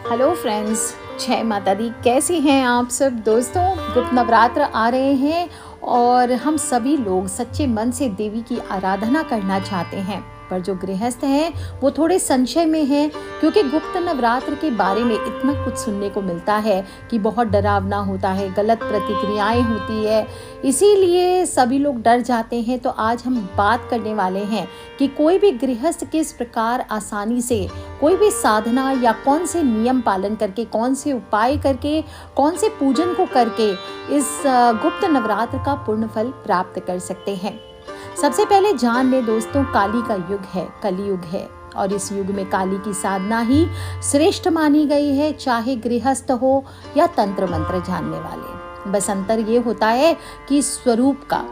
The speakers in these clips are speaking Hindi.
हेलो फ्रेंड्स, जय माता दी। कैसे हैं आप सब दोस्तों। गुप्त नवरात्र आ रहे हैं और हम सभी लोग सच्चे मन से देवी की आराधना करना चाहते हैं, पर जो गृहस्थ हैं वो थोड़े संशय में हैं, क्योंकि गुप्त नवरात्र के बारे में इतना कुछ सुनने को मिलता है कि बहुत डरावना होता है, गलत प्रतिक्रियाएं होती है, इसीलिए सभी लोग डर जाते हैं। तो आज हम बात करने वाले हैं कि कोई भी गृहस्थ किस प्रकार आसानी से कोई भी साधना या कौन से नियम पालन करके, कौन से उपाय करके, कौन से पूजन को करके इस गुप्त नवरात्र का पूर्ण फल प्राप्त कर सकते हैं। सबसे पहले जान ले दोस्तों, काली का युग है, कलयुग है, और इस युग में काली की साधना ही श्रेष्ठ मानी गई है, चाहे गृहस्थ हो या तंत्र मंत्र जानने वाले। बस अंतर ये होता है कि स्वरूप का,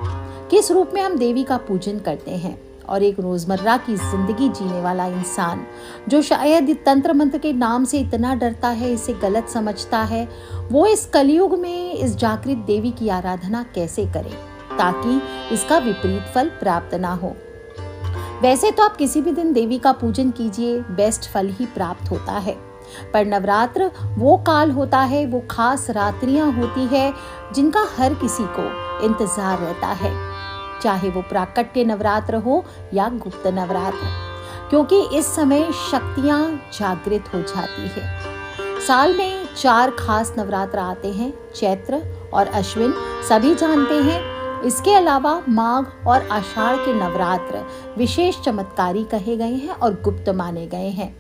किस रूप में हम देवी का पूजन करते हैं। और एक रोजमर्रा की जिंदगी जीने वाला इंसान जो शायद तंत्र मंत्र के नाम से इतना डरता है, इसे गलत समझता है, वो इस कलयुग में इस जागृत देवी की आराधना कैसे करे ताकि इसका विपरीत फल प्राप्त ना हो। वैसे तो आप किसी भी दिन देवी का पूजन कीजिए, बेस्ट फल ही प्राप्त होता है, पर नवरात्र वो काल होता है, वो खास रात्रियां होती है जिनका हर किसी को इंतजार रहता है, चाहे वो प्राकट्य नवरात्र हो या गुप्त नवरात्र, क्योंकि इस समय शक्तियां जागृत हो जाती है। साल में 4 खास नवरात्र आते हैं, चैत्र और अश्विन सभी जानते हैं। इसके अलावा माघ और आषाढ़ के नवरात्र विशेष चमत्कारी कहे गए हैं और गुप्त माने गए हैं।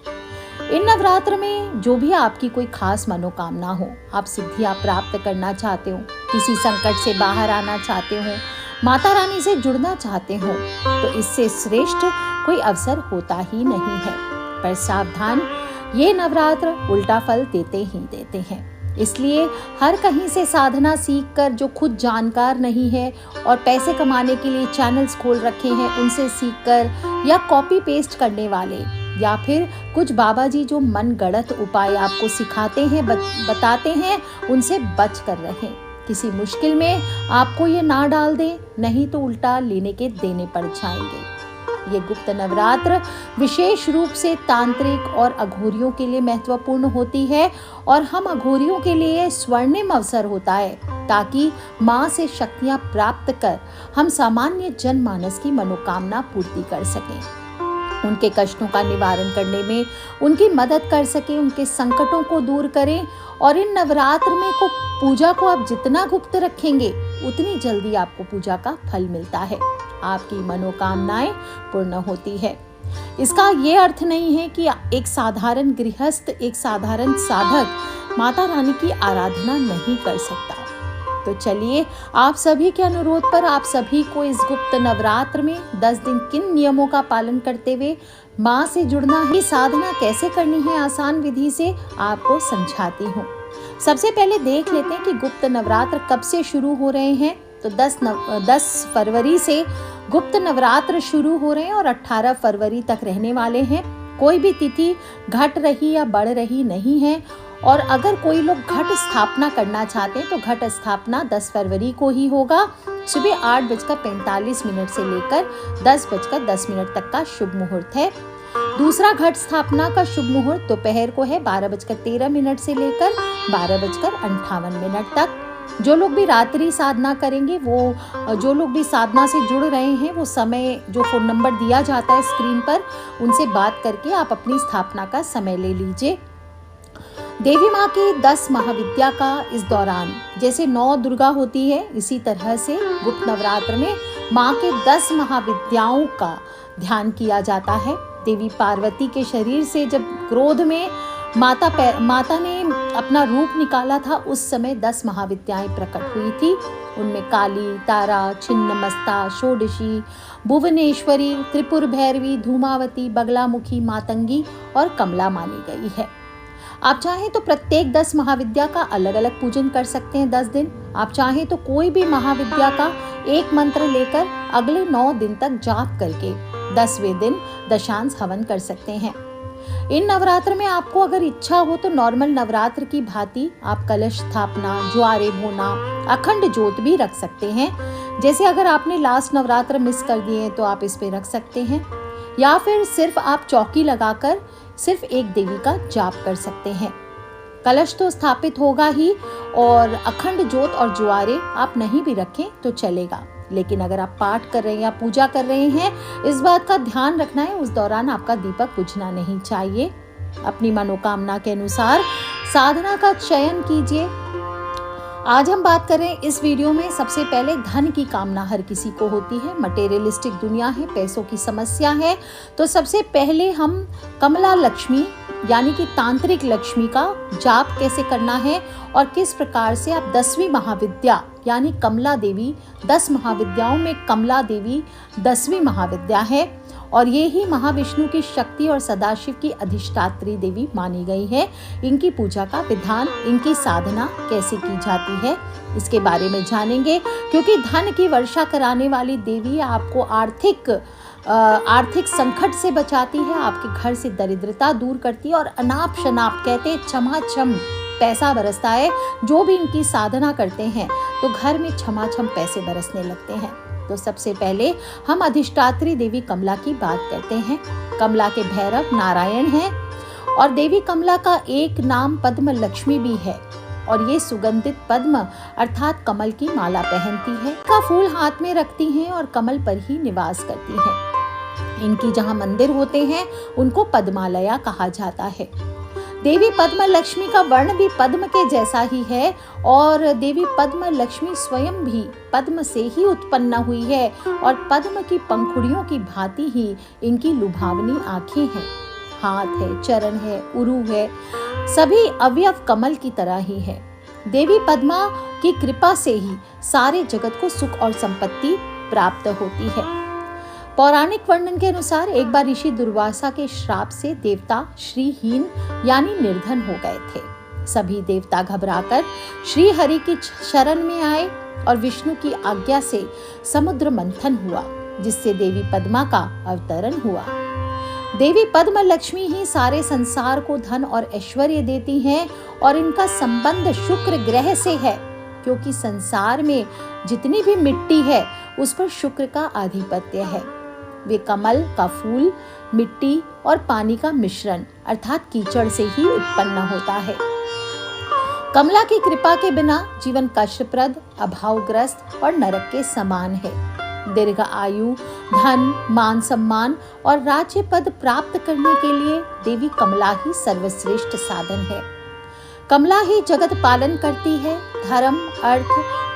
इन नवरात्र में जो भी आपकी कोई खास मनोकामना हो, आप सिद्धियां प्राप्त करना चाहते हो, किसी संकट से बाहर आना चाहते हो, माता रानी से जुड़ना चाहते हो, तो इससे श्रेष्ठ कोई अवसर होता ही नहीं है। पर सावधान, ये नवरात्र उल्टा फल देते ही देते हैं। इसलिए हर कहीं से साधना सीखकर, जो खुद जानकार नहीं है और पैसे कमाने के लिए चैनल्स खोल रखे हैं, उनसे सीखकर, या कॉपी पेस्ट करने वाले, या फिर कुछ बाबा जी जो मन गढ़ंत उपाय आपको सिखाते हैं, बताते हैं, उनसे बच कर रहें। किसी मुश्किल में आपको ये ना डाल दें, नहीं तो उल्टा लेने के देने पड़ जाएंगे। ये गुप्त नवरात्र विशेष रूप से तांत्रिक और अघोरियों के लिए महत्वपूर्ण होती है, और हम अघोरियों के लिए स्वर्णिम अवसर होता है, ताकि माँ से शक्तियाँ प्राप्त कर हम सामान्य जनमानस की मनोकामना पूर्ति कर सकें, उनके कष्टों का निवारण करने में उनकी मदद कर सकें, उनके संकटों को दूर करें। और इन नवरात्र में पूजा को आप जितना गुप्त रखेंगे, उतनी जल्दी आपको पूजा का फल मिलता है, आपकी मनोकामनाएं पूर्ण होती है। इसका ये अर्थ नहीं है कि एक साधारण गृहस्थ, एक साधारण साधक माता रानी की आराधना नहीं कर सकता। तो चलिए, आप सभी के अनुरोध पर आप सभी को इस गुप्त नवरात्र में 10 दिन किन नियमों का पालन करते हुए माँ से जुड़ना है, साधना कैसे करनी है, आसान विधि से आपको समझाती हूँ। सबसे पहले देख लेते हैं कि गुप्त नवरात्र कब से शुरू हो रहे हैं। तो 10 फरवरी से गुप्त नवरात्र शुरू हो रहे हैं और 18 फरवरी तक रहने वाले हैं। कोई भी तिथि घट रही या बढ़ रही नहीं है, और अगर कोई लोग घट स्थापना करना चाहते हैं तो घट स्थापना 10 फरवरी को ही होगा। सुबह 8:45 से लेकर 10:10 तक का शुभ मुहूर्त है। दूसरा घट स्थापना का शुभ मुहूर्त दोपहर को है 12:13 से लेकर 12:58 तक। जो लोग भी रात्रि साधना करेंगे, वो जो लोग भी साधना से जुड़ रहे हैं, वो समय जो फोन नंबर दिया जाता है स्क्रीन पर, उनसे बात करके आप अपनी स्थापना का समय ले लीजिए। देवी माँ की 10 महाविद्या का इस दौरान, जैसे 9 दुर्गा होती है, इसी तरह से गुप्त नवरात्र में माँ के 10 महाविद्याओं का ध्यान किया जाता है। देवी पार्वती के शरीर से जब क्रोध में माता ने अपना रूप निकाला था, उस समय 10 महाविद्याएं प्रकट हुई थी। उनमें काली, तारा, छिन्नमस्ता, षोडशी, भुवनेश्वरी, त्रिपुर भैरवी, धूमावती, बगलामुखी, मातंगी और कमला मानी गई है। आप चाहें तो प्रत्येक 10 महाविद्या का अलग अलग पूजन कर सकते हैं 10 दिन। आप चाहें तो कोई भी महाविद्या का एक मंत्र लेकर अगले 9 दिन तक जाप करके 10वें दिन दशांश हवन कर सकते हैं। इन नवरात्र में आपको अगर इच्छा हो तो नॉर्मल नवरात्र की भांति आप कलश स्थापना, ज्वारे भोना, अखंड ज्योत भी रख सकते हैं। जैसे अगर आपने लास्ट नवरात्र मिस कर दिए तो आप इस पे रख सकते हैं, या फिर सिर्फ आप चौकी लगाकर सिर्फ एक देवी का जाप कर सकते हैं। कलश तो स्थापित होगा ही, और अखंड जोत और ज्वारे आप नहीं भी रखें तो चलेगा। लेकिन अगर आप पाठ कर रहे हैं या पूजा कर रहे हैं, इस बात का ध्यान रखना है उस दौरान आपका दीपक बुझना नहीं चाहिए। अपनी मनोकामना के अनुसार साधना का चयन कीजिए। आज हम बात करें इस वीडियो में, सबसे पहले धन की कामना हर किसी को होती है। मटेरियलिस्टिक दुनिया है, पैसों की समस्या है, तो सबसे पहले हम कमला लक्ष्मी यानी कि तांत्रिक लक्ष्मी का जाप कैसे करना है और किस प्रकार से आप 10वीं महाविद्या यानी कमला देवी, 10 महाविद्याओं में कमला देवी 10वीं महाविद्या है, और ये ही महाविष्णु की शक्ति और सदाशिव की अधिष्ठात्री देवी मानी गई है। इनकी पूजा का विधान, इनकी साधना कैसे की जाती है, इसके बारे में जानेंगे। क्योंकि धन की वर्षा कराने वाली देवी आपको आर्थिक संकट से बचाती है, आपके घर से दरिद्रता दूर करती है, और अनाप शनाप कहते छमाछम पैसा बरसता है। जो भी इनकी साधना करते हैं तो घर में छमाछम पैसे बरसने लगते हैं। तो सबसे पहले हम अधिष्ठात्री देवी कमला की बात करते हैं। कमला के भैरव नारायण हैं, और देवी कमला का एक नाम पद्म लक्ष्मी भी है, और ये सुगंधित पद्म अर्थात कमल की माला पहनती है, का फूल हाथ में रखती हैं और कमल पर ही निवास करती हैं। इनकी जहाँ मंदिर होते हैं उनको पद्मालया कहा जाता है। देवी पद्म लक्ष्मी का वर्ण भी पद्म के जैसा ही है, और देवी पद्म लक्ष्मी स्वयं भी पद्म से ही उत्पन्न हुई है, और पद्म की पंखुड़ियों की भांति ही इनकी लुभावनी आंखें हैं, हाथ है, चरण है, उरु है, सभी अवयव कमल की तरह ही है। देवी पद्मा की कृपा से ही सारे जगत को सुख और संपत्ति प्राप्त होती है। पौराणिक वर्णन के अनुसार एक बार ऋषि दुर्वासा के श्राप से देवता श्रीहीन यानी निर्धन हो गए थे। सभी देवता घबराकर श्री हरि की शरण में आए, और विष्णु की आज्ञा से समुद्र मंथन हुआ, जिससे देवी पद्मा का अवतरण हुआ। देवी पद्म लक्ष्मी ही सारे संसार को धन और ऐश्वर्य देती हैं, और इनका संबंध शुक्र ग्रह से है, क्योंकि संसार में जितनी भी मिट्टी है उस पर शुक्र का आधिपत्य है। वे कमल का फूल, मिट्टी और पानी का मिश्रण अर्थात कीचड़ से ही उत्पन्न होता है। कमला की कृपा के बिना जीवन कष्टप्रद, अभावग्रस्त और नरक के समान है। दीर्घ आयु, धन, मान सम्मान और राज्य पद प्राप्त करने के लिए देवी कमला ही सर्वश्रेष्ठ साधन है। कमला ही जगत पालन करती है। धर्म, अर्थ,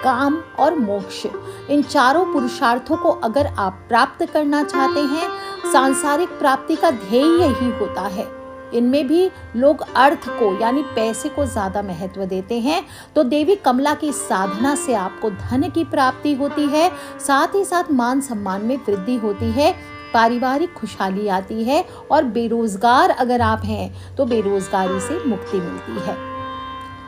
काम और मोक्ष, इन चारों पुरुषार्थों को अगर आप प्राप्त करना चाहते हैं, सांसारिक प्राप्ति का ध्येय यही होता है। इनमें भी लोग अर्थ को यानी पैसे को ज्यादा महत्व देते हैं, तो देवी कमला की साधना से आपको धन की प्राप्ति होती है, साथ ही साथ मान सम्मान में वृद्धि होती है, पारिवारिक खुशहाली आती है, और बेरोजगार अगर आप हैं तो बेरोजगारी से मुक्ति मिलती है।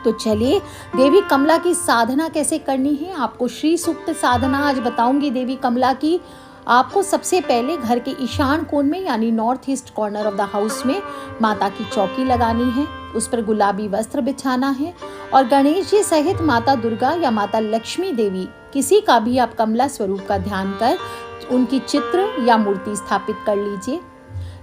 तो चलिए देवी कमला की साधना कैसे करनी है, आपको श्री सूक्त साधना आज बताऊंगी देवी कमला की। आपको सबसे पहले घर के ईशान कोण में यानी north east corner of the house में माता की चौकी लगानी है, उस पर गुलाबी वस्त्र बिछाना है, और गणेश जी सहित माता दुर्गा या माता लक्ष्मी देवी किसी का भी आप कमला स्वरूप का ध्यान कर उनकी चित्र या मूर्ति स्थापित कर लीजिए।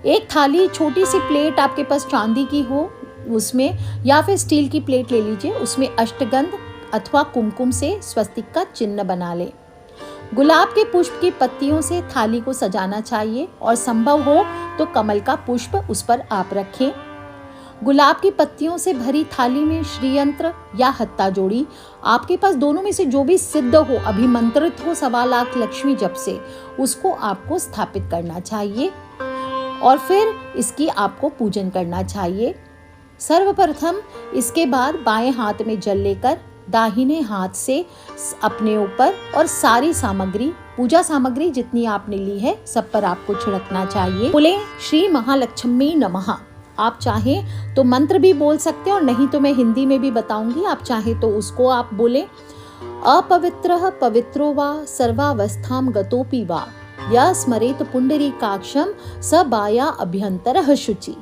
एक थाली, छोटी सी प्लेट आपके पास चांदी की हो उसमें, या फिर स्टील की प्लेट ले लीजिए, उसमें अष्टगंध अथवा कुमकुम से स्वस्तिक का चिन्ह बना ले। गुलाब के पुष्प की पत्तियों से थाली को सजाना चाहिए, और संभव हो तो कमल का पुष्प उस पर आप रखें। गुलाब की पत्तियों से भरी थाली में श्रीयंत्र या हत्ता जोड़ी, आपके पास दोनों में से जो भी सिद्ध हो, अभिमंत्रित हो 1.25 लाख लक्ष्मी जप से, उसको आपको स्थापित करना चाहिए, और फिर इसकी आपको पूजन करना चाहिए। सर्वप्रथम इसके बाद बाएं हाथ में जल लेकर दाहिने हाथ से अपने ऊपर और सारी सामग्री, पूजा सामग्री जितनी आपने ली है सब पर आपको छिड़कना चाहिए। बोले श्री महालक्ष्मी नमः। आप चाहें तो मंत्र भी बोल सकते हैं, और नहीं तो मैं हिंदी में भी बताऊंगी, आप चाहें तो उसको आप बोले। अपवित्रः पवित्रो वा सर्वावस्थां गतोपि वा या स्मरेत पुंडरीकाक्षं स बाया अभ्यंतरः शुचि।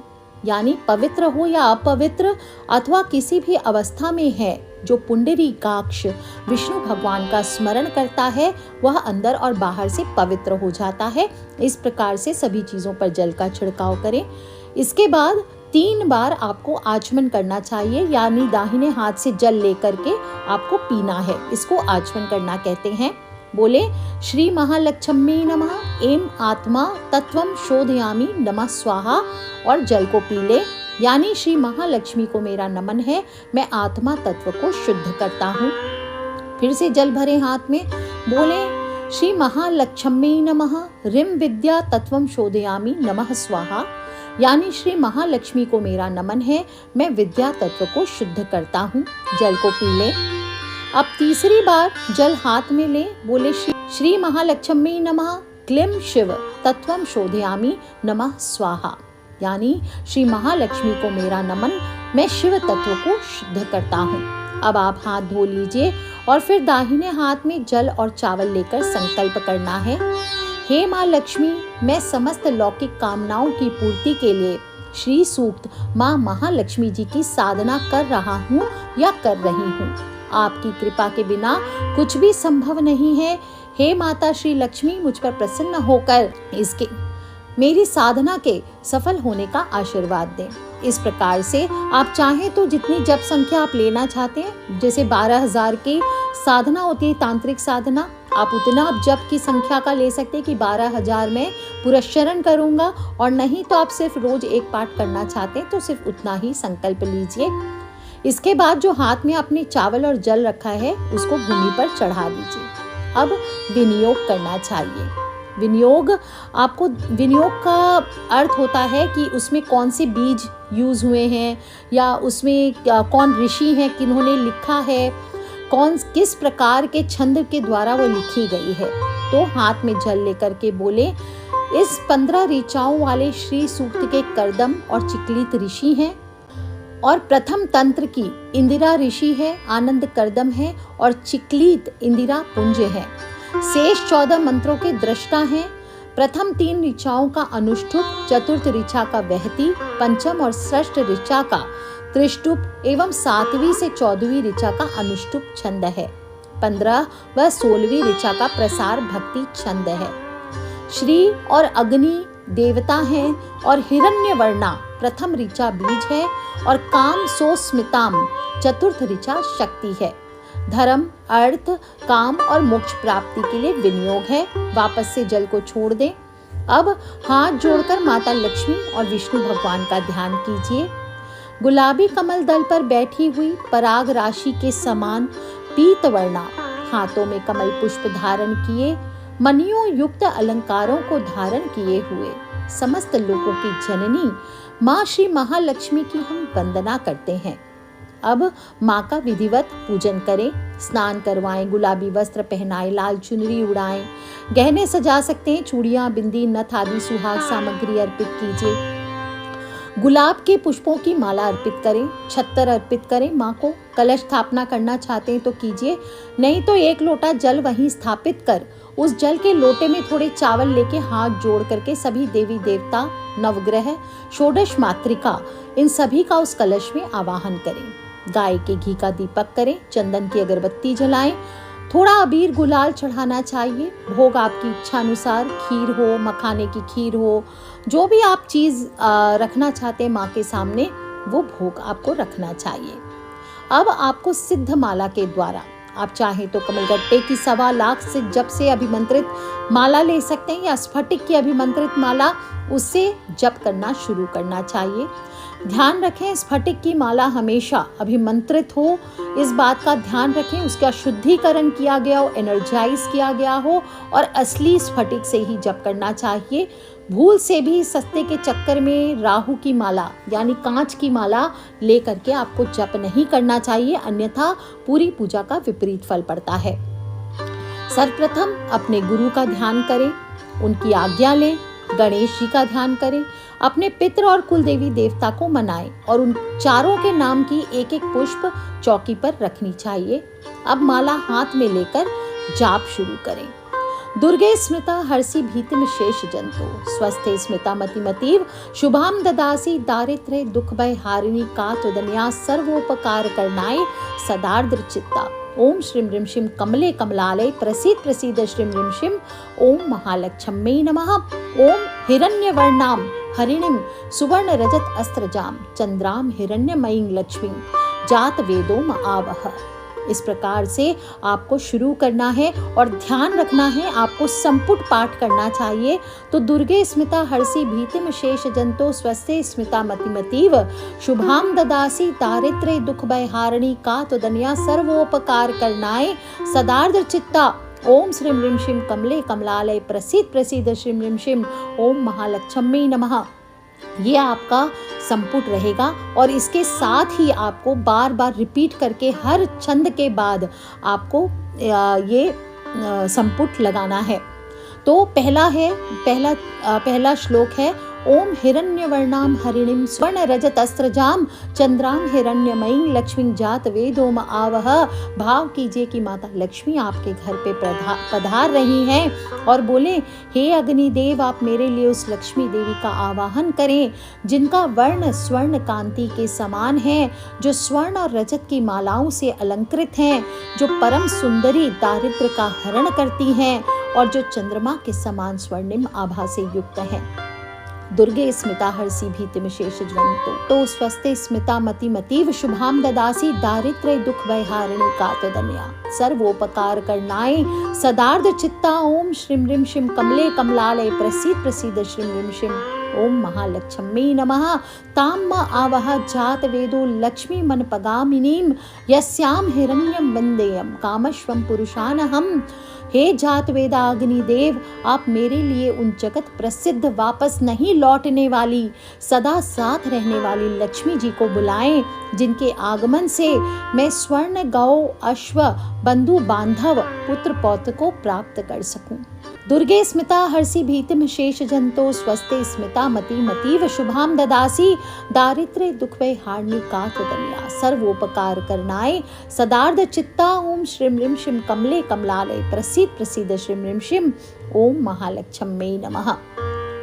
यानी पवित्र हो या अपवित्र अथवा किसी भी अवस्था में है, जो पुंडरीकाक्ष विष्णु भगवान का स्मरण करता है वह अंदर और बाहर से पवित्र हो जाता है। इस प्रकार से सभी चीजों पर जल का छिड़काव करें। इसके बाद 3 बार आपको आचमन करना चाहिए, यानी दाहिने हाथ से जल लेकर के आपको पीना है। इसको आचमन करना कहते हैं। बोले श्री महालक्ष्मी नमः एम आत्मा तत्वम शोधयामी नमः स्वाहा, और जल को पी ले, यानी श्री महालक्ष्मी को मेरा नमन है, मैं आत्मा तत्व को शुद्ध करता हूँ। फिर से जल भरे हाथ में बोले श्री महालक्ष्मी नमः रिम विद्या तत्वम शोधयामी नमः स्वाहा, यानी श्री महालक्ष्मी को मेरा नमन है, मैं विद्या तत्व को शुद्ध करता हूँ। जल को पी ले। अब तीसरी बार जल हाथ में ले, बोले श्री महालक्ष्मी नमः क्लीं शिव तत्वम शोधयामी नमः स्वाहा, यानी श्री महालक्ष्मी को मेरा नमन, मैं शिव तत्व को शुद्ध करता हूँ। अब आप हाथ धो लीजिए और फिर दाहिने हाथ में जल और चावल लेकर संकल्प करना है। हे माँ लक्ष्मी, मैं समस्त लौकिक कामनाओं की पूर्ति के लिए श्री सूक्त माँ महालक्ष्मी जी की साधना कर रहा हूँ या कर रही हूँ। आपकी कृपा के बिना कुछ भी संभव नहीं है। हे माता श्री लक्ष्मी, मुझ पर प्रसन्न होकर इसके मेरी साधना के सफल होने का आशीर्वाद दें। इस प्रकार से आप चाहें तो जितनी जप संख्या आप लेना चाहते हैं, जैसे 12,000 की साधना होती है तांत्रिक साधना, आप उतना आप जप की संख्या का ले सकते हैं कि 12,000 में पूरा शरण करूंगा, और नहीं तो आप सिर्फ रोज एक पाठ करना चाहते हैं तो सिर्फ उतना ही संकल्प लीजिए। इसके बाद जो हाथ में आपने चावल और जल रखा है उसको भूमि पर चढ़ा दीजिए। अब विनियोग करना चाहिए। विनियोग का अर्थ होता है कि उसमें कौन से बीज यूज हुए हैं, या उसमें कौन ऋषि हैं, किन्होंने लिखा है, किस प्रकार के छंद के द्वारा वो लिखी गई है। तो हाथ में जल लेकर के बोले इस 15 ऋचाओं वाले श्री सूक्त के करदम और चिकलित ऋषि हैं, और प्रथम तंत्र की इंदिरा ऋषि है, आनंद करदम है, और चिकलित इंदिरा पुंज है। शेष 14 मंत्रों के दृष्टा हैं। प्रथम 3 ऋचाओं का अनुष्ठुप, चतुर्थ ऋचा का वहती, पंचम और षष्ठ ऋचा का त्रिष्टुप एवं 7वीं से 14वीं ऋचा का अनुष्टुप छंद है। 15 व 16वीं ऋचा का प्रसार भक्ति छंद है। श्री और अग्नि देवता हैं, और हिरण्यवर्णा प्रथम ऋचा बीज है, और काम सो स्मिताम चतुर्थ ऋचा शक्ति है। धर्म, अर्थ, काम और मोक्ष प्राप्ति के लिए विनियोग है। वापस से जल को छोड़ दें। अब हाथ जोड़कर माता लक्ष्मी और विष्णु भगवान का ध्यान कीजिए। गुलाबी कमल दल पर बैठी हुई पराग राशि के समान पीतवर्णा, हाथों में कमल पुष्प धारण किए, मणियों युक्त अलंकारों को धारण किए हुए समस्त लोगों की जननी माँ श्री महालक्ष्मी की हम वंदना करते हैं। अब माँ का विधिवत पूजन करें, स्नान करवाएं, गुलाबी वस्त्र पहनाएं, लाल चुनरी उड़ाएं, गहने सजा सकते हैं, चूड़ियां, बिंदी, नथ आदि सुहाग सामग्री अर्पित कीजिए। गुलाब के पुष्पों की माला अर्पित करें, छत्तर अर्पित करें माँ को। कलश स्थापना करना चाहते हैं तो कीजिए, नहीं तो 1 लोटा जल वहीं स्थापित कर उस जल के लोटे में थोड़े चावल लेके हाथ जोड़ करके सभी देवी देवता, नवग्रह, षोडश मातृका, इन सभी का उस कलश में आवाहन करें। गाय के घी का दीपक करें, चंदन की अगरबत्ती जलाएं, थोड़ा अबीर गुलाल चढ़ाना चाहिए। भोग आपकी इच्छा अनुसार, खीर हो, मखाने की खीर हो, जो भी आप चीज़ रखना चाहते हैं माँ के सामने, वो भोग आपको रखना चाहिए। अब आपको सिद्ध माला के द्वारा, आप चाहें तो कमलगट्टे की 1.25 लाख से जप से अभिमंत्रित माला ले सकते हैं, या स्फटिक की अभिमंत्रित माला, उससे जप करना शुरू करना चाहिए। ध्यान रखें स्फटिक की माला हमेशा अभिमंत्रित हो, इस बात का ध्यान रखें, उसका शुद्धिकरण किया गया हो, एनर्जाइज किया गया हो, और असली स्फटिक से ही जप करना चाहिए। भूल से भी सस्ते के चक्कर में राहु की माला यानी कांच की माला ले करके आपको जप नहीं करना चाहिए, अन्यथा पूरी पूजा का विपरीत फल पड़ता है। सर्वप्रथम अपने गुरु का ध्यान करें, उनकी आज्ञा लें, गणेश जी का ध्यान करें, अपने पितृ और कुल देवी देवता को मनाएं, और उन चारों के नाम की 1-1 पुष्प चौकी पर रखनी चाहिए। अब माला हाथ में लेकर जाप शुरू करें। दुर्गे स्मृता हर्षि भीतिम शेष जंतु, स्वस्थे स्मृता मतिमतीव, शुभाम ददासी दारिद्र्य दुख भय हारिणी का तुदन्या सर्वोपकार करनाय सदार्द्र चित्ता। ओम श्रीम ह्रीं शिम कमले कमलालय प्रसीद प्रसीद श्रीम ह्रीं शिम। ओम महालक्ष्मी नमः। ओम हिरण्यवर्णाम हरिणीम सुवर्ण रजत अस्त्रजाम चंद्राम हिरण्यमयीं लक्ष्मी जात वेदोम आवह। इस प्रकार से आपको शुरू करना है और ध्यान रखना है, आपको संपुट पाठ करना चाहिए। तो दुर्गे स्मिता हर्षि भीतिम शेष जंतो स्वस्ते स्मिता मतिमतीव शुभाम ददासी दारिद्र्य दुख भयहारिणी का तो दनिया सर्वोपकार करनाए सदार्द्र चित्ता ओम श्रीम ह्रीं शिम कमले कमलालय प्रसीद प्रसीद श्रीम ह्रीं शिम ओम महालक्ष्मी नमः। ये आपका संपुट रहेगा और इसके साथ ही आपको बार बार रिपीट करके हर छंद के बाद आपको ये संपुट लगाना है। तो पहला श्लोक है ओम हिरण्यवर्णाम हरिणीम स्वर्ण रजत अस्त्रजाम चंद्राम हिरण्यमयीं लक्ष्मी जात वेदोम आवह। भाव कीजिए कि माता लक्ष्मी आपके घर पे पधार रही हैं और बोले हे अग्निदेव आप मेरे लिए उस लक्ष्मी देवी का आवाहन करें जिनका वर्ण स्वर्ण कांति के समान है, जो स्वर्ण और रजत की मालाओं से अलंकृत हैं, जो परम सुंदरी दारिद्र्य का हरण करती हैं और जो चंद्रमा के समान स्वर्णिम आभा से युक्त हैं। दुर्गे स्मिता हर्षि भीतिम शेष ज्वलंतो तो स्वस्ते स्मिता मतिमतीव शुभाम ददासी दारिद्र्य दुख भयहारिणी कातदन्या सर्वोपकार करनाए सदार्ध चित्ता ओम श्रीं ह्रीं शिम कमले कमलालय प्रसीद प्रसीद श्रीं ह्रीं शिम ओम महालक्ष्मी नमः। ताम आवह जात वेदो लक्ष्मी मन पगामिनीम यस्याम हिरण्यम वंदेयम कामश्वम पुरुषानहम। हे जात वेदा अग्निदेव आप मेरे लिए उन जगत प्रसिद्ध वापस नहीं लौटने वाली सदा साथ रहने वाली लक्ष्मी जी को बुलाएं जिनके आगमन से मैं स्वर्ण गौ अश्व बंधु बांधव पुत्र पौत्र को प्राप्त कर सकूं। दुर्गे स्मिता हर्षि भीतिम शेष जंतो स्वस्ते स्मिता मतिमतीव शुभाम ददासी दारिद्र्य दुख भयहारिणी कातदन्या सर्वोपकार करनाए सदार्ध चित्ता ओम श्रीं ह्रीं शिम कमले कमलालय प्रसीद प्रसीद श्रीं ह्रीं शिम ओम महालक्ष्मी नमः।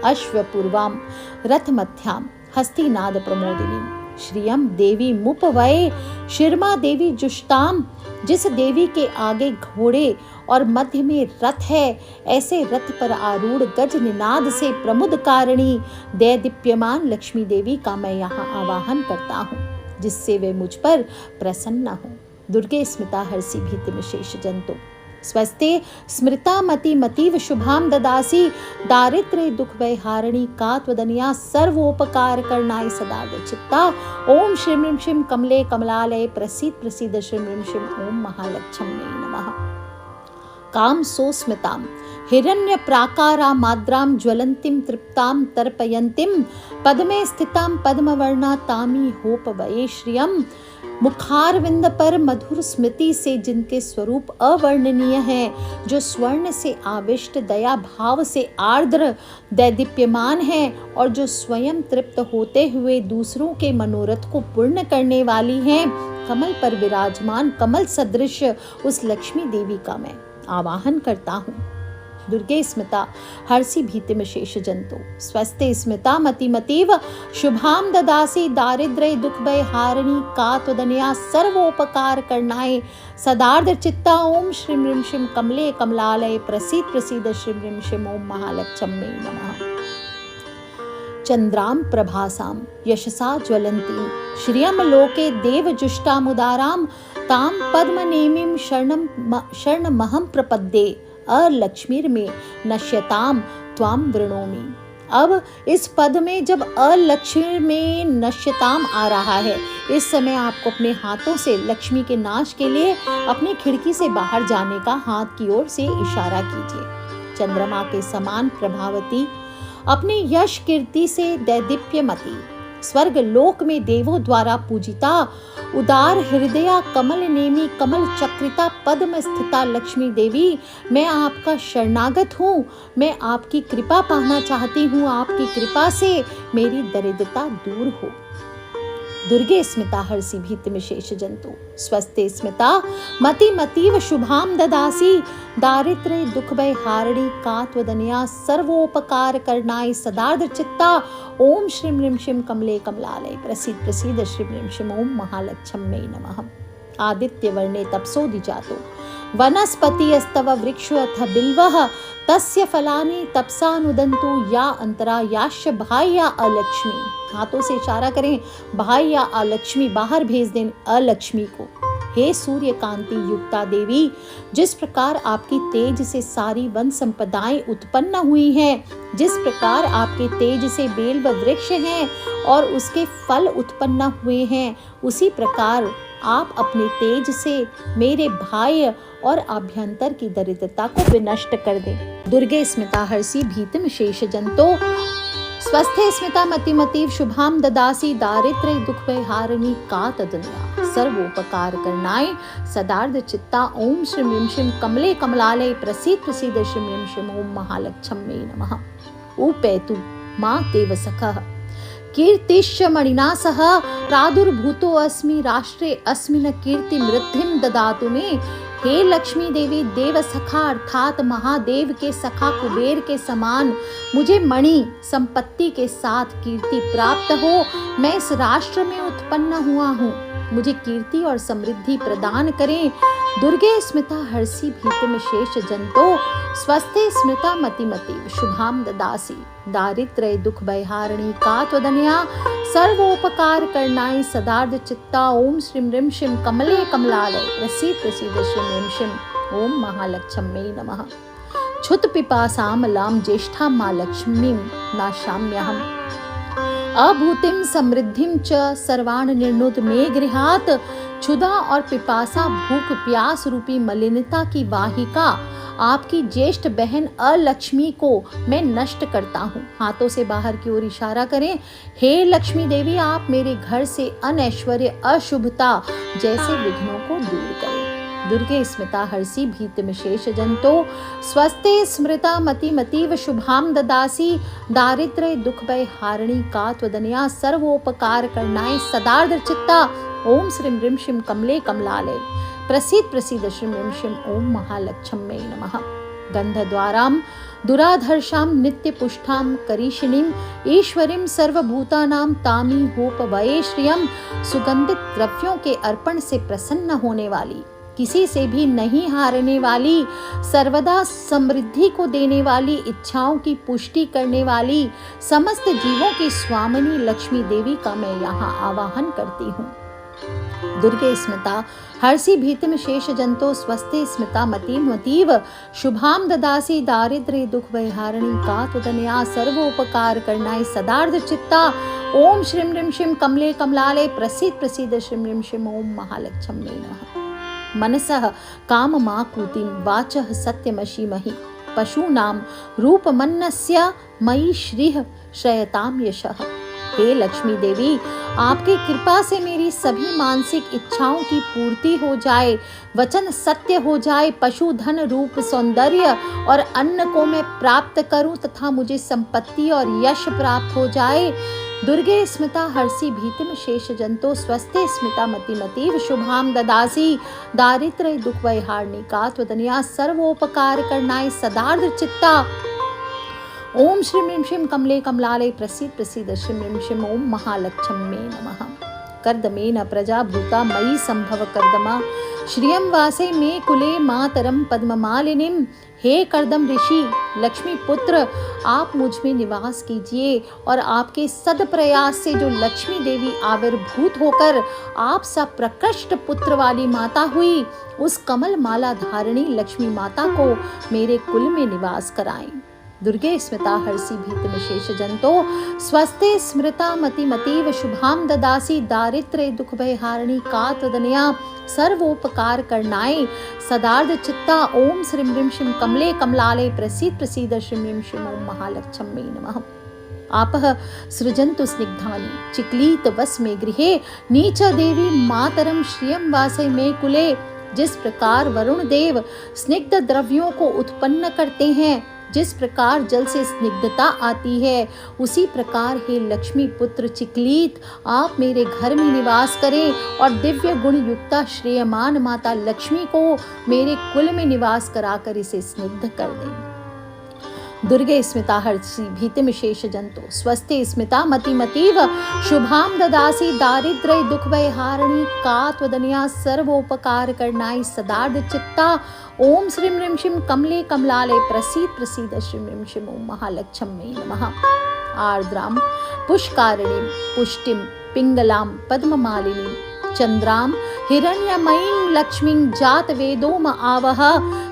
अश्वपूर्वाम रथमध्याम हस्तिनाद प्रमोदिनी श्रियम देवी मुपवये शिरमा देवी जुष्टाम। जिस देवी के आगे घोड़े और मध्य में रथ है, ऐसे रथ पर आरूढ़ गज निनाद से प्रमुद कारिणी दैदीप्यमान लक्ष्मी देवी का मैं यहाँ आवाहन करता हूँ, जिससे वे मुझ पर प्रसन्न हो। दुर्गे स्मिता हर्षि भीतिम शेष जंतो स्वस्ते स्मृता मतिमतीव शुभाम ददासी दारिद्र्य दुख भयहारिणी कात्वदन्या सर्वोपकार करनाय सदार्थ चित्ता ओम श्रीं ह्रीं शिम कमले कमलालय प्रसीद प्रसीद श्रीं ह्रीं शिम ओम महालक्ष्मी नमः। काम सो स्मिताम हिरण्य प्राकारा माद्राम ज्वलंतीम तृप्ताम तर्पयंतीम पद्मे स्थिताम पद्मवर्णा तामी होपवये श्रियम। मुखारविंद पर मधुर स्मृति से जिनके स्वरूप अवर्णनीय है, जो स्वर्ण से आविष्ट दया भाव से आर्द्र दैदीप्यमान है और जो स्वयं तृप्त होते हुए दूसरों के मनोरथ को पूर्ण करने वाली हैं, कमल पर विराजमान कमल सदृश उस लक्ष्मी देवी का मैं आवाहन करता हूँ। दुर्गे स्मिता हर्षि भीतिम शेष जंतो स्वस्ते स्मिता मतिमतीव शुभाम ददासी दारिद्र्य दुख भयहारिणी कात्वदन्या सर्वोपकार करनाए सदार्थ चित्ता ओम श्रीं ह्रीं शिम कमले कमलालय प्रसीद प्रसीद श्रीं ह्रीं शिम ओम महालक्ष्मी नमः। चंद्राम प्रभासाम यशसा ज्वलंतीम श्रियम लोके देवजुष्टामुदाराम ताम पद्मनेमीं शरणमहं प्रपद्ये अलक्ष्मीर में नश्यताम त्वाम वृणोमि। अब इस पद में जब अलक्ष्मी में नश्यताम आ रहा है, इस समय आपको अपने हाथों से लक्ष्मी के नाश के लिए अपनी खिड़की से बाहर जाने का हाथ की ओर से इशारा कीजिए। चंद्रमा के समान प्रभावती अपनी यश कीर्ति से दैदीप्यमती स्वर्ग लोक में देवों द्वारा पूजिता उदार हृदया कमल नेमी कमल चक्रिता पद्म स्थिता लक्ष्मी देवी, मैं आपका शरणागत हूँ। मैं आपकी कृपा पाना चाहती हूँ। आपकी कृपा से मेरी दरिद्रता दूर हो। दुर्गे स्मिता हर्षि भीतिम शेष जंतु स्वस्ते स्मिता मतिमतीव शुभाम ददासी दारिद्र्य दुख भयहारिणी कात्वदन्या सर्वोपकार करनाय सदार्थ चित्ता ओम श्रीं ह्रीं शिम कमले कमलालय प्रसीद प्रसीद श्रीं ह्रीं शिम ओम महालक्ष्मी नमः। आदित्य वर्णे तपसो दिजातो वनस्पतिस्तव वृक्षो अथ बिल्वः तस्य फलानि तपसानुदन्तु या अंतरा याश्च बाह्या अलक्ष्मी। हाथों से इशारा करें, बाह्या अलक्ष्मी, बाहर भेज दें अलक्ष्मी को। हे सूर्य कांति युक्ता देवी, जिस प्रकार आपकी तेज से सारी वन संपदाएं उत्पन्न हुई हैं, जिस प्रकार आपके तेज से बेल व वृक्ष हैं और उसके फल उत्पन्न हुए हैं, उसी प्रकार आप अपने तेज से मेरे बाह्य और आभ्यंतर की दरिद्रता को विनष्ट कर दें। दुर्गे स्मिता हर्षि भीतिम शेष जंतो स्वस्थे स्मिता मतिमतीव शुभाम ददासी दारिद्र्य दुख हारिणी का तदन्या सर्वोपकार करनाय सदार्ध चित्ता ओम श्रीं ह्रीं श्रीं कमले कमलालय प्रसीद प्रसीद श्रीं ह्रीं श्रीं ओम महालक्ष्म्यै नमः। उपेतु मा देव सखः कीर्तिश्च मणिना सह प्रादुर्भूतो अस्मि राष्ट्रे अस्मिन् कीर्ति मृद्धिं ददातु मे। हे लक्ष्मी देवी, देव सखा अर्थात महादेव के सखा कुबेर के समान मुझे मणि संपत्ति के साथ कीर्ति प्राप्त हो। मैं इस राष्ट्र में उत्पन्न हुआ हूँ, मुझे कीर्ति और समृद्धि प्रदान करें। दुर्गे स्मिता हर्षि भीतिम शेष जंतो स्वस्थे स्मिता मतिमतीव शुभाम ददासी दारिद्र्य दुख भयहारिणी का त्वदन्या सर्वोपकार करनाय सदार्ध चित्ता ओम श्रीं ह्रीं श्रीं कमले कमलालय प्रसीद प्रसीद श्रीं ह्रीं श्रीं ओम महालक्ष्म्यै नमः। क्षुत पिपासाम लाम ज्येष्ठा मां लक्ष्मीं नाशाम्यहम् अभूतिम समृद्धिम च सर्वाण निर्नुद मे गृहात। क्षुधा और पिपासा भूख प्यास रूपी मलिनता की वाहिका आपकी ज्येष्ठ बहन अलक्ष्मी को मैं नष्ट करता हूँ। हाथों से बाहर की ओर इशारा करें, हे लक्ष्मी देवी, आप मेरे घर से अनैश्वर्य अशुभता जैसे विघ्नों को दूर करें। दुर्गे स्मिता हर्षि भीतिम शेष जंतो स्वस्थे स्मृता मतिमतीव शुभाम ददासी दारिद्र्य दुख भय हारिणी का त्वदन्या सर्वोपकार करनाय सदार्ध चित्ता ओम श्रीं ह्रीं श्रीं कमले कमलालय प्रसीद प्रसीद श्रीं ह्रीं श्रीं ओम महालक्ष्म्यै नमः। गंधद्वारां दुराधर्षां नित्य पुष्टां करीषिणीं ईश्वरीं सर्वभूतानां तामी होपवये श्रियं। सुगंधित द्रव्यों के अर्पण से प्रसन्न होने वाली, किसी से भी नहीं हारने वाली, सर्वदा समृद्धि को देने वाली, इच्छाओं की पुष्टि करने वाली, समस्त जीवों की स्वामिनी लक्ष्मी देवी का मैं यहाँ आवाहन करती हूँ। दुर्गे स्मिता हर्षि भीतिम शेष जंतो स्वस्थे स्मिता मतिमतीव शुभाम ददासी दारिद्र्य दुख भयहारिणी का त्वदन्या सर्वोपकार करनाय सदार्ध चित्ता ओम श्रीं ह्रीं श्रीं कमले कमलालय प्रसीद प्रसीद श्रीं ह्रीं श्रीं ओम महालक्ष्म्यै नमः। मनसः काममाकुतिं वाचः सत्यमशीमहि पशूनां रूपमन्नस्य मयि श्रीः श्रयतां यशः। हे लक्ष्मी देवी, आपकी कृपा से मेरी सभी मानसिक इच्छाओं की पूर्ति हो जाए, वचन सत्य हो जाए, पशु धन रूप सौंदर्य और अन्न को मैं प्राप्त करूं तथा मुझे संपत्ति और यश प्राप्त हो जाए। दुर्गे स्मिता हर्षि भीतिम शेष जंतो स्वस्थे स्मिता मतिमतीव शुभाम ददासी दारिद्र्य दुख भयहारिणी का त्वदन्या सर्वोपकार करनाय सदार्ध चित्ता ओम श्रीं ह्रीं श्रीं कमले कमलालय प्रसीद प्रसीद श्रीं ह्रीं श्रीं ओम महालक्ष्म्यै नमः। कर्दमेन प्रजा भूता मयि संभव कर्दमा श्रियं वासे मे कुले मातरम पद्ममालिनीं। हे कर्दम ऋषि लक्ष्मी पुत्र, आप मुझ में निवास कीजिए और आपके सद प्रयास से जो लक्ष्मी देवी आविर्भूत होकर आप सा प्रकृष्ट पुत्र वाली माता हुई, उस कमल माला धारिणी लक्ष्मी माता को मेरे कुल में निवास कराएं। दुर्गे स्मिता हर्षि भीतिम शेष जंतो स्वस्थे स्मृता मतिमतीव शुभाम ददासी दारिद्र्य दुख भयहारिणी का त्वदन्या सर्वोपकार करनाय सदार्ध चित्ता ओम श्रीं ह्रीं श्रीं कमले कमलालय प्रसीद प्रसीद श्रीं ह्रीं श्रीं ओम महालक्ष्म्यै नमः। आपः सृजन्तु स्निग्धानि चिक्लीत वस्मे गृहे नीच देवी मातरम श्रियं वासे मे कुले। जिस प्रकार वरुण देव स्निग्ध द्रव्यों को उत्पन्न करते हैं, जिस प्रकार जल से स्निग्धता आती है, उसी प्रकार हे लक्ष्मी पुत्र चिक्लीत आप मेरे घर में निवास करें और दिव्य गुण युक्ता श्रेयमान माता लक्ष्मी को मेरे कुल में निवास कराकर इसे स्निग्ध कर दें। दुर्गे स्मिता हर्षि भीतिम शेष जंतो स्वस्ति स्मिता मतिमतीव शुभाम ददासी दारिद्र्य दुख भय हारिणी का त्वदन्या सर्वोपकार करनाई सदार्थ चित्ता ओम श्रीम ह्रीं शिम कमले कमलाले प्रसीद प्रसीद श्रीम ह्रीं शिम ओम महालक्ष्मी नमः। आर्द्राम पुष्कारिणीं पुष्टिम पिंगलां पद्ममालिनीं चंद्राम हिरण्यमयीं लक्ष्मीं जात वेदोम आवह।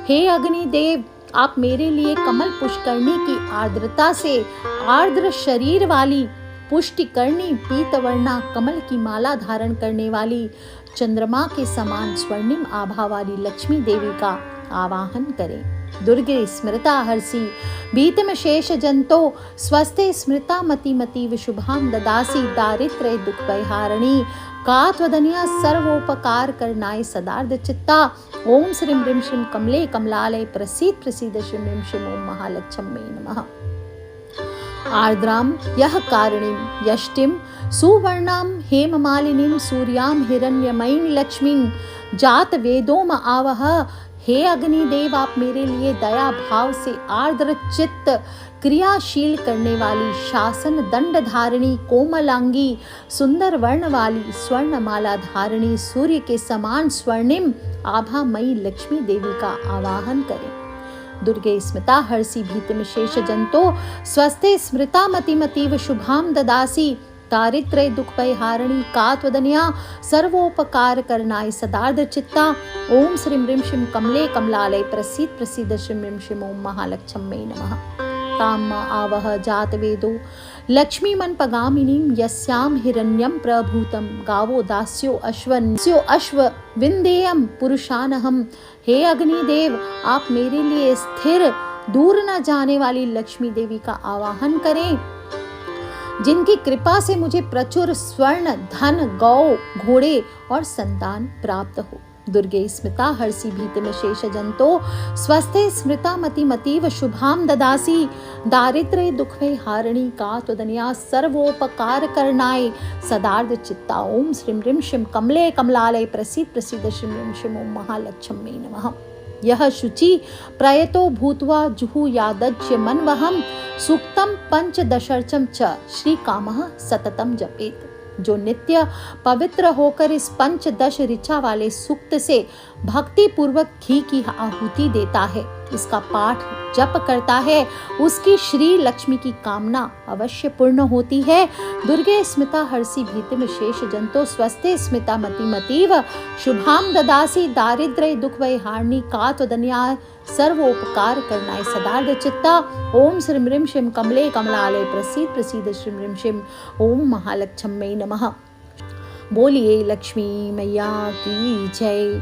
हे अग्निदेव, आप मेरे लिए कमल पुष्करणी की आर्द्रता से आर्द्र शरीर वाली पुष्टिकर्णी पीतवर्णा कमल की माला धारण करने वाली चंद्रमा के समान स्वर्णिम आभा वाली लक्ष्मी देवी का आवाहन करें। दुर्गे स्मृता हर्षि भीतिम शेष जंतो स्वस्ते स्मृता मतिमतीव शुभाम ददासी दारिद्र्य दुख भयहारिणी का त्वदन्या सर्वोपकार करनाय सदार्थ चित्ता ओम श्रीं ह्रीं शिं कमले कमलालय प्रसीद प्रसीद श्रीं ह्रीं शिं ओम महालक्ष्मी नमः। आर्द्राम यह कारिणीं यष्टिं सुवर्णां हेममालिनीं सूर्यां हिरण्यमयीं लक्ष्मीं जात वेदोम आवह। हे अग्निदेव, आप मेरे लिए दया भाव से आर्द्र चित्त क्रियाशील करने वाली शासन दंड धारिणी कोमलांगी सुंदर वर्ण वाली स्वर्ण माला धारिणी सूर्य के समान स्वर्णिम आभामयी लक्ष्मी देवी का आवाहन करें। दुर्गे स्मिता हर्षि भीतिम शेष जंतो स्वस्ते स्मृता मतिमतीव शुभाम ददासी दारिद्र्य दुख भयहारिणी का त्वदन्या सर्वोपकार करनाय सदार्थ चित्ता ओम श्रीं ह्रीं शिं कमले कमलालय प्रसीद प्रसीद श्रीं ह्रीं शिं ओम महालक्ष्मी नमः। ताम आवह जात वेदो लक्ष्मी मन पगामिनीं यस्याम हिरण्यं प्रभूतं गावो दास्यो अश्व विंदेयम पुरुषानहम। हे अग्निदेव, आप मेरे लिए स्थिर दूर न जाने वाली लक्ष्मी देवी का आवाहन करें, जिनकी कृपा से मुझे प्रचुर स्वर्ण धन गौ घोड़े और संतान प्राप्त हो। दुर्गे स्मिता हर्षि भीतिम शेष जंतो स्वस्ते स्मृता मतिमतीव शुभाम ददासी दारिद्र्य दुख हारिणी का त्वदन्या सर्वोपकार करनाय सदार्थ चित्ता ओम श्रीं ह्रीं शिं कमले कमलालय प्रसीद प्रसीद श्रीं ह्रीं शिं ओम महालक्ष्मी नमः। यह शुचि प्रयतो भूत्वा जुहुयादज्य मनवहम सूक्तम पंचदशर्चम च श्री कामः सततम जपेत। जो नित्य पवित्र होकर इस पंचदश ऋचा वाले सूक्त से भक्ति पूर्वक घी की आहुति देता है, इसका पाठ जप करता है, उसकी श्री लक्ष्मी की कामना अवश्य पूर्ण होती है। दुर्गे स्मिता हर्षि भीतिम शेष जंतो स्वस्ते स्मिता मतिमतीव शुभाम ददासी दारिद्र्य दुख भयहारिणी का त्वदन्या सर्वोपकार करनाय सदार्थ चित्ता ओम श्रीं ह्रीं शिं कमले कमलालय प्रसीद प्रसीद श्रीं ह्रीं शिं ओम महालक्ष्मी नमः। बोलिए लक्ष्मी मैया की जय।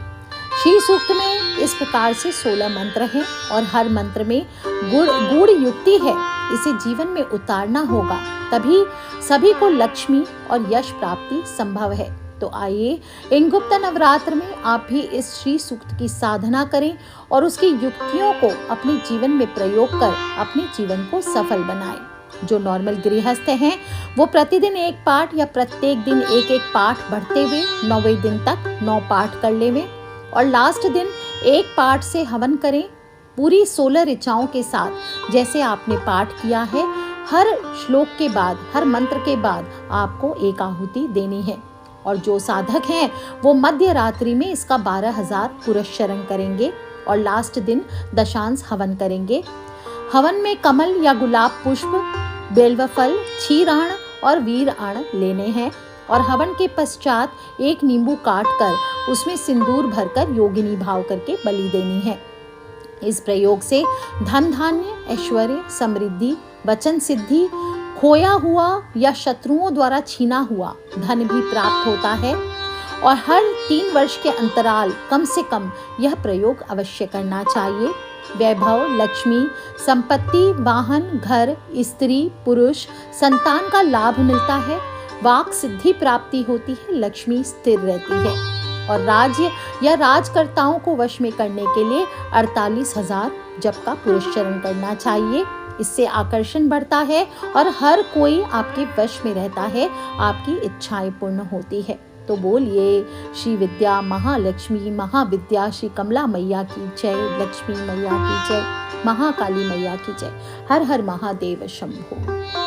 श्री सूक्त में इस प्रकार से 16 मंत्र हैं और हर मंत्र में गूढ़ युक्ति है। इसे जीवन में उतारना होगा, तभी सभी को लक्ष्मी और यश प्राप्ति संभव है। तो आइए इन गुप्त नवरात्र में आप भी इस श्री सूक्त की साधना करें और उसकी युक्तियों को अपने जीवन में प्रयोग कर अपने जीवन को सफल बनाएं। जो नॉर्मल गृहस्थ हैं वो प्रतिदिन एक पाठ या प्रत्येक दिन एक एक पाठ बढ़ते हुए 9वें दिन तक 9 पाठ कर लेवें और लास्ट दिन एक पाठ से हवन करें पूरी 16 ऋचाओं के साथ जैसे आपने पाठ किया है। हर श्लोक के बाद, हर मंत्र के बाद आपको एक आहुति देनी है और जो साधक हैं वो मध्य रात्रि में इसका 12,000 पुरस्चरण करेंगे और लास्ट दिन दशांश हवन करेंगे। हवन में कमल या गुलाब पुष्प, बेलवफल, क्षीराण और वीराण लेने हैं और हवन के पश्चात एक नींबू काट कर उसमें सिंदूर भरकर योगिनी भाव करके बलि देनी है। इस प्रयोग से धन धान्य, ऐश्वर्य, समृद्धि, वचन सिद्धि, खोया हुआ या शत्रुओं द्वारा छीना हुआ धन भी प्राप्त होता है और हर 3 वर्ष के अंतराल कम से कम यह प्रयोग अवश्य करना चाहिए। वैभव, लक्ष्मी, संपत्ति, वाहन, घर, स्त्री, पुरुष, संतान का लाभ मिलता है, वाक सिद्धि प्राप्ति होती है, लक्ष्मी स्थिर रहती है और राज्य या राजकर्ताओं को वश में करने के लिए 48,000 जप का पुरस्चरण करना चाहिए। इससे आकर्षण बढ़ता है और हर कोई आपके वश में रहता है, आपकी इच्छाएं पूर्ण होती है। तो बोलिए श्री विद्या महालक्ष्मी महाविद्या श्री कमला मैया की जय, लक्ष्मी मैया की जय, महाकाली मैया की जय। हर हर महादेव शंभो।